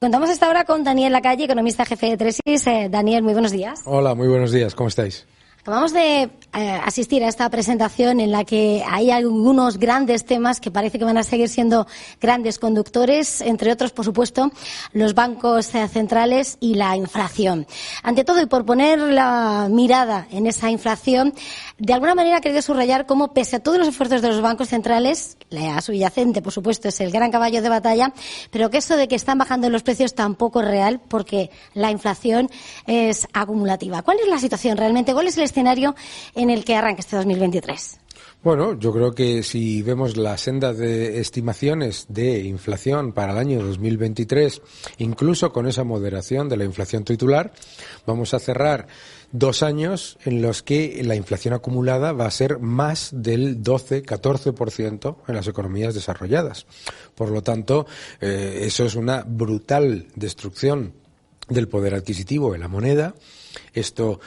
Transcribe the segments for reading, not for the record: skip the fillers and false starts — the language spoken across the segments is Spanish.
Contamos esta hora con Daniel Lacalle, economista jefe de Tresis. Daniel, muy buenos días. Hola, muy buenos días. ¿Cómo estáis? Acabamos de asistir a esta presentación en la que hay algunos grandes temas que parece que van a seguir siendo grandes conductores, entre otros, por supuesto, los bancos centrales y la inflación. Ante todo, y por poner la mirada en esa inflación, de alguna manera he querido subrayar cómo, pese a todos los esfuerzos de los bancos centrales, la subyacente, por supuesto, es el gran caballo de batalla, pero que eso de que están bajando los precios tampoco es real, porque la inflación es acumulativa. ¿Cuál es la situación realmente? ¿Cuál es el escenario en el que arranca este 2023? Bueno, yo creo que si vemos la senda de estimaciones de inflación para el año 2023, incluso con esa moderación de la inflación titular, vamos a cerrar 2 años en los que la inflación acumulada va a ser más del 12-14% en las economías desarrolladas. Por lo tanto, eso es una brutal destrucción del poder adquisitivo de la moneda. Esto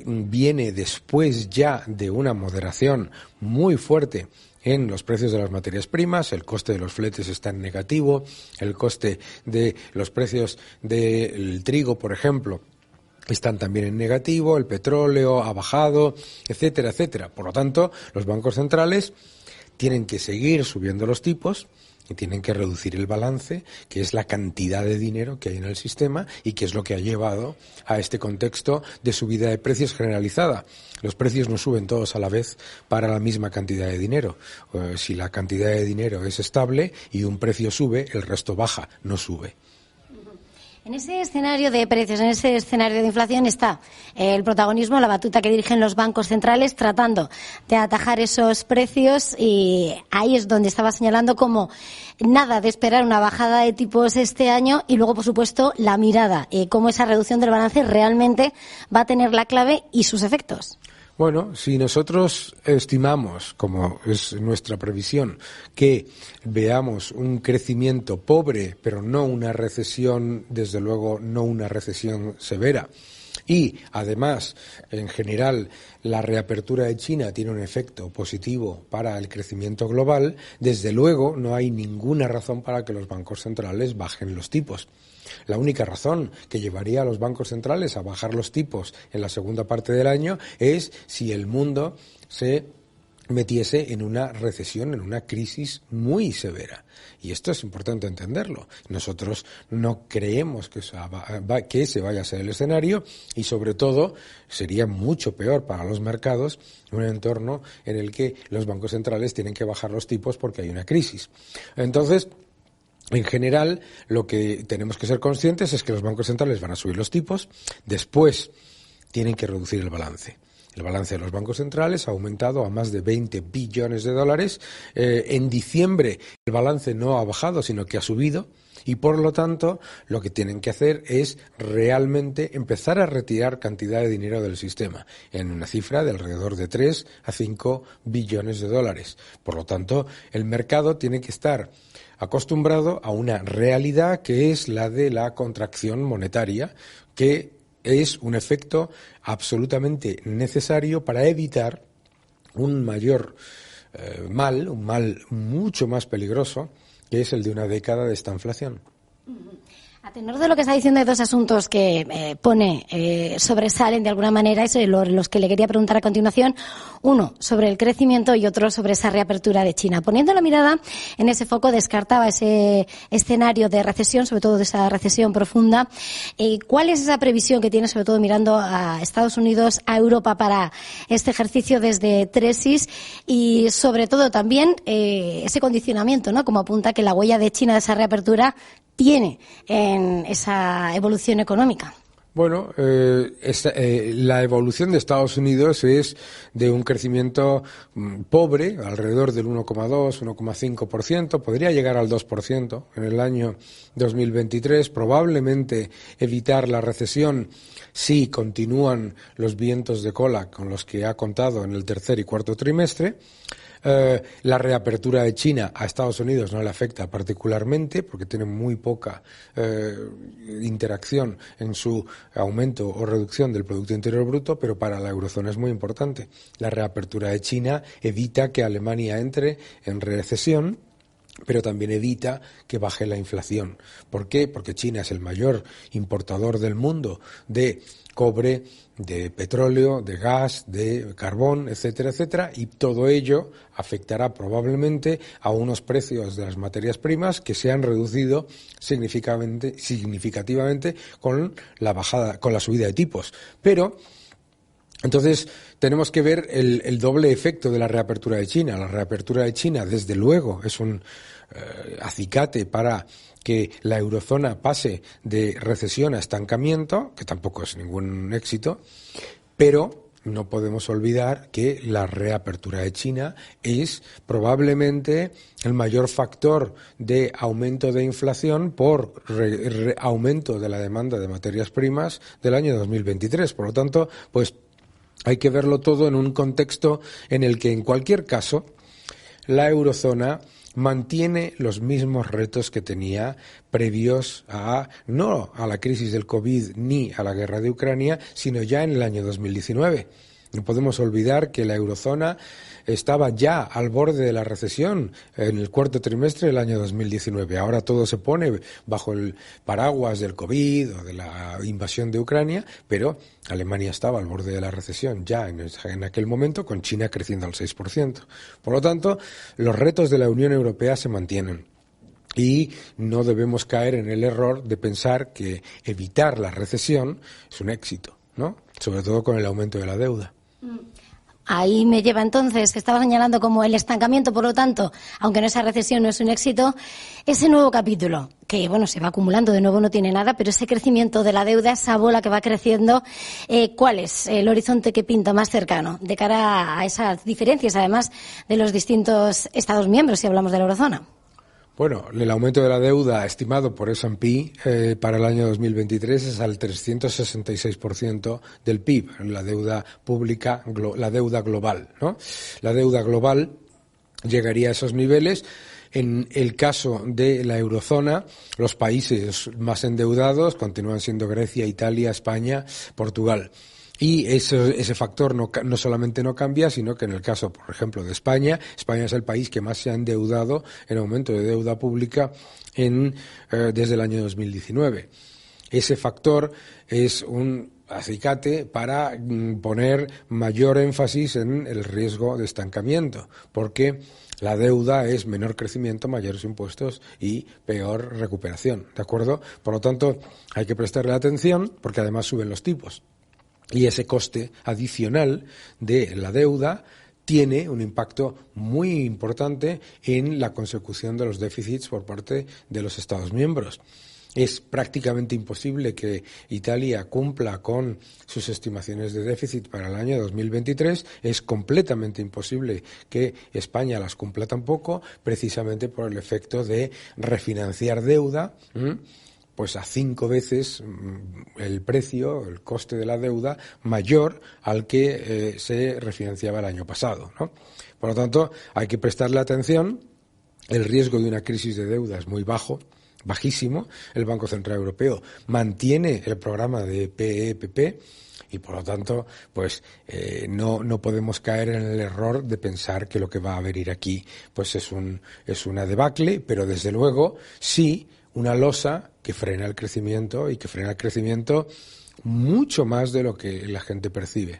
viene después ya de una moderación muy fuerte en los precios de las materias primas. El coste de los fletes está en negativo, el coste de los precios del trigo, por ejemplo, están también en negativo, el petróleo ha bajado, etcétera, etcétera. Por lo tanto, los bancos centrales tienen que seguir subiendo los tipos y tienen que reducir el balance, que es la cantidad de dinero que hay en el sistema y que es lo que ha llevado a este contexto de subida de precios generalizada. Los precios no suben todos a la vez para la misma cantidad de dinero. Si la cantidad de dinero es estable y un precio sube, el resto baja, no sube. En ese escenario de precios, en ese escenario de inflación está el protagonismo, la batuta que dirigen los bancos centrales tratando de atajar esos precios, y ahí es donde estaba señalando como nada de esperar una bajada de tipos este año y luego, por supuesto, la mirada, cómo esa reducción del balance realmente va a tener la clave y sus efectos. Bueno, si nosotros estimamos, como es nuestra previsión, que veamos un crecimiento pobre, pero no una recesión, desde luego no una recesión severa, y además, en general, la reapertura de China tiene un efecto positivo para el crecimiento global, desde luego no hay ninguna razón para que los bancos centrales bajen los tipos. La única razón que llevaría a los bancos centrales a bajar los tipos en la segunda parte del año es si el mundo se metiese en una recesión, en una crisis muy severa. Y esto es importante entenderlo. Nosotros no creemos que ese vaya a ser el escenario, y sobre todo sería mucho peor para los mercados un entorno en el que los bancos centrales tienen que bajar los tipos porque hay una crisis. Entonces, en general, lo que tenemos que ser conscientes es que los bancos centrales van a subir los tipos, después tienen que reducir el balance. El balance de los bancos centrales ha aumentado a más de 20 billones de dólares. En diciembre el balance no ha bajado, sino que ha subido. Y por lo tanto, lo que tienen que hacer es realmente empezar a retirar cantidad de dinero del sistema, en una cifra de alrededor de 3 a 5 billones de dólares. Por lo tanto, el mercado tiene que estar acostumbrado a una realidad que es la de la contracción monetaria, que es un efecto absolutamente necesario para evitar un mayor mal, un mal mucho más peligroso, que es el de una década de esta inflación. A tenor de lo que está diciendo, hay dos asuntos que sobresalen de alguna manera, y los que le quería preguntar a continuación. Uno sobre el crecimiento y otro sobre esa reapertura de China. Poniendo la mirada en ese foco, descartaba ese escenario de recesión, sobre todo de esa recesión profunda. ¿Cuál es esa previsión que tiene, sobre todo mirando a Estados Unidos, a Europa, para este ejercicio desde Tresis? Y sobre todo también ese condicionamiento, ¿no?, como apunta que la huella de China de esa reapertura tiene en esa evolución económica. Bueno, la evolución de Estados Unidos es de un crecimiento pobre, alrededor del 1,2, 1,5%, podría llegar al 2% en el año 2023, probablemente evitar la recesión si continúan los vientos de cola con los que ha contado en el tercer y cuarto trimestre. La reapertura de China a Estados Unidos no le afecta particularmente porque tiene muy poca interacción en su aumento o reducción del Producto Interior Bruto, pero para la eurozona es muy importante. La reapertura de China evita que Alemania entre en recesión pero también evita que baje la inflación. ¿Por qué? Porque China es el mayor importador del mundo de cobre, de petróleo, de gas, de carbón, etcétera, etcétera, y todo ello afectará probablemente a unos precios de las materias primas que se han reducido significativamente con la subida de tipos. Pero entonces, tenemos que ver el doble efecto de la reapertura de China. La reapertura de China, desde luego, es un acicate para que la eurozona pase de recesión a estancamiento, que tampoco es ningún éxito, pero no podemos olvidar que la reapertura de China es probablemente el mayor factor de aumento de inflación por aumento de la demanda de materias primas del año 2023. Por lo tanto, pues hay que verlo todo en un contexto en el que, en cualquier caso, la eurozona mantiene los mismos retos que tenía previos no a la crisis del COVID ni a la guerra de Ucrania, sino ya en el año 2019. No podemos olvidar que la eurozona estaba ya al borde de la recesión en el cuarto trimestre del año 2019. Ahora todo se pone bajo el paraguas del COVID o de la invasión de Ucrania, pero Alemania estaba al borde de la recesión ya en aquel momento, con China creciendo al 6%. Por lo tanto, los retos de la Unión Europea se mantienen. Y no debemos caer en el error de pensar que evitar la recesión es un éxito, ¿no? Sobre todo con el aumento de la deuda. Ahí me lleva entonces, que estaba señalando como el estancamiento, por lo tanto, aunque en esa recesión no es un éxito, ese nuevo capítulo, que bueno, se va acumulando, de nuevo no tiene nada, pero ese crecimiento de la deuda, esa bola que va creciendo, ¿cuál es el horizonte que pinta más cercano de cara a esas diferencias, además, de los distintos Estados miembros, si hablamos de la eurozona? Bueno, el aumento de la deuda estimado por S&P para el año 2023 es al 366% del PIB, la deuda pública, la deuda global, ¿no? La deuda global llegaría a esos niveles. En el caso de la eurozona, los países más endeudados continúan siendo Grecia, Italia, España, Portugal. Y ese factor no solamente no cambia, sino que en el caso, por ejemplo, de España es el país que más se ha endeudado en aumento de deuda pública desde el año 2019. Ese factor es un acicate para poner mayor énfasis en el riesgo de estancamiento, porque la deuda es menor crecimiento, mayores impuestos y peor recuperación, ¿de acuerdo? Por lo tanto, hay que prestarle atención porque además suben los tipos. Y ese coste adicional de la deuda tiene un impacto muy importante en la consecución de los déficits por parte de los Estados miembros. Es prácticamente imposible que Italia cumpla con sus estimaciones de déficit para el año 2023. Es completamente imposible que España las cumpla tampoco, precisamente por el efecto de refinanciar deuda, pues a 5 veces el precio, el coste de la deuda, mayor al que se refinanciaba el año pasado, ¿no? Por lo tanto, hay que prestarle atención. El riesgo de una crisis de deuda es muy bajísimo. El Banco Central Europeo mantiene el programa de PEPP y, por lo tanto, pues no podemos caer en el error de pensar que lo que va a venir aquí pues es una debacle, pero desde luego sí una losa que frena el crecimiento y que frena el crecimiento mucho más de lo que la gente percibe.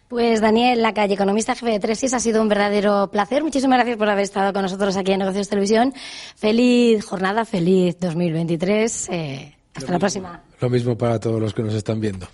Pues Daniel Lacalle, economista jefe de Tresis, ha sido un verdadero placer. Muchísimas gracias por haber estado con nosotros aquí en Negocios Televisión. Feliz jornada, feliz 2023. Hasta la próxima. Lo mismo para todos los que nos están viendo.